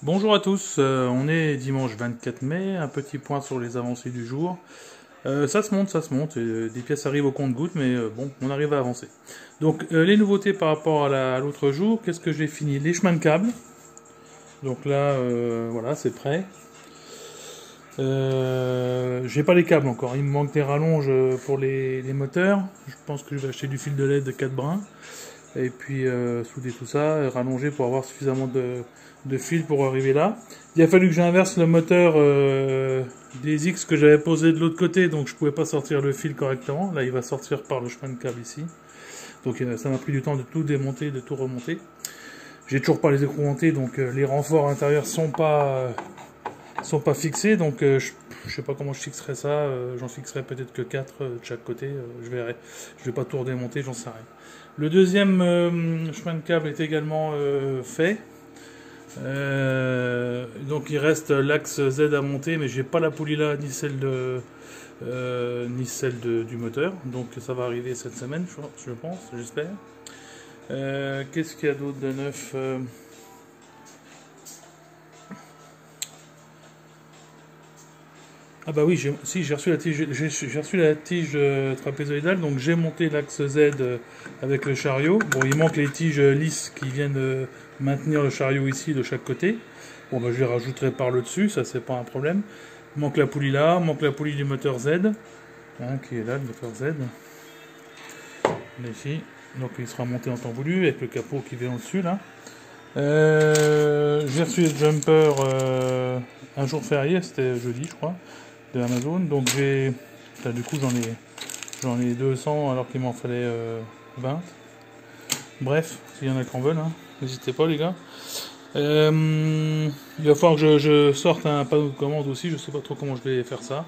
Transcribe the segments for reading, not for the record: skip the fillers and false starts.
Bonjour à tous, on est dimanche 24 mai, un petit point sur les avancées du jour. Ça se monte, des pièces arrivent au compte-gouttes, mais bon, on arrive à avancer. Donc les nouveautés par rapport à l'autre jour, qu'est-ce que j'ai fini? Les chemins de câble. Donc là, voilà, c'est prêt. J'ai pas les câbles encore, il me manque des rallonges pour les moteurs. Je pense que je vais acheter du fil de LED de 4 brins. Et puis souder tout ça, rallonger pour avoir suffisamment de fil pour arriver là. Il a fallu que j'inverse le moteur des X que j'avais posé de l'autre côté, donc je pouvais pas sortir le fil correctement. Là il va sortir par le chemin de câble ici. Donc ça m'a pris du temps de tout démonter, de tout remonter. J'ai toujours pas les écrous montés, donc les renforts intérieurs sont pas fixés, donc je sais pas comment je fixerai ça, j'en fixerai peut-être que 4 de chaque côté, je verrai. Je vais pas tout redémonter, j'en sais rien. Le deuxième chemin de câble est également fait. Donc il reste l'axe Z à monter, mais j'ai pas la poulie là, ni celle du moteur. Donc ça va arriver cette semaine, je pense, j'espère. Qu'est-ce qu'il y a d'autre de neuf? Ah bah oui, j'ai reçu la tige trapézoïdale, donc j'ai monté l'axe Z avec le chariot. Bon, il manque les tiges lisses qui viennent maintenir le chariot ici de chaque côté. Bon bah je les rajouterai par le dessus, ça c'est pas un problème. Il manque la poulie là, il manque la poulie du moteur Z, hein, qui est là, le moteur Z. Là, ici, donc il sera monté en temps voulu avec le capot qui vient au-dessus là. J'ai reçu les jumpers un jour férié, c'était jeudi je crois, de Amazon, donc du coup j'en ai 200 alors qu'il m'en fallait 20. Bref, s'il y en a qui en veulent, hein, n'hésitez pas les gars. Il va falloir que je sorte un panneau de commande aussi, je sais pas trop comment je vais faire ça.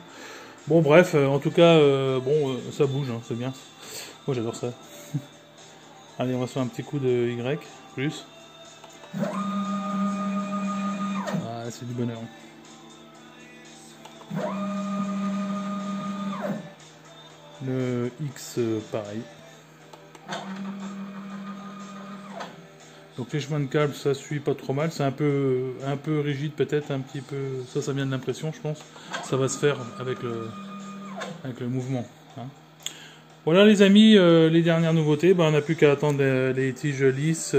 Bon bref, en tout cas, ça bouge, hein, c'est bien. Moi j'adore ça. Allez, on va se faire un petit coup de Y, plus. Ah, c'est du bonheur. Le X, pareil. Donc les chemins de câble, ça suit pas trop mal. C'est un peu rigide peut-être, un petit peu. Ça vient de l'impression, je pense. Ça va se faire avec le mouvement. Hein. Voilà les amis, les dernières nouveautés. Ben, on n'a plus qu'à attendre les tiges lisses.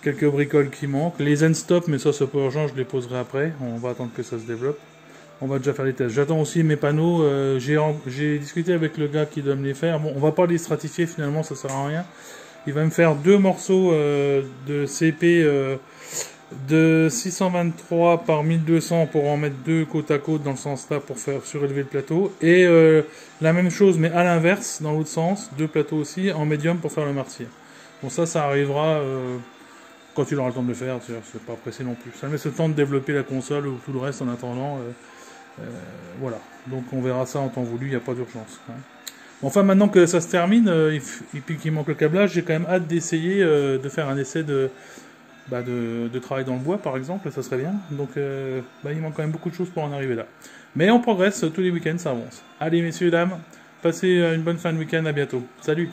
Quelques bricoles qui manquent. Les end stop, mais ça c'est pas urgent, je les poserai après. On va attendre que ça se développe. On va déjà faire les tests. J'attends aussi mes panneaux. J'ai discuté avec le gars qui doit me les faire. Bon, on va pas les stratifier finalement, ça sert à rien. Il va me faire deux morceaux de CP de 623 par 1200 pour en mettre deux côte à côte dans le sens là pour faire surélever le plateau. Et la même chose mais à l'inverse, dans l'autre sens, deux plateaux aussi en médium pour faire le martyr. Bon ça arrivera quand il aura le temps de le faire, c'est pas pressé non plus. Ça me laisse le temps de développer la console ou tout le reste en attendant. Voilà, donc on verra ça en temps voulu, il n'y a pas d'urgence. Hein. Enfin, maintenant que ça se termine, et puis qu'il manque le câblage, j'ai quand même hâte d'essayer de faire un essai de travail dans le bois, par exemple, ça serait bien. Donc, il manque quand même beaucoup de choses pour en arriver là. Mais on progresse, tous les week-ends, ça avance. Allez, messieurs, dames, passez une bonne fin de week-end, à bientôt. Salut!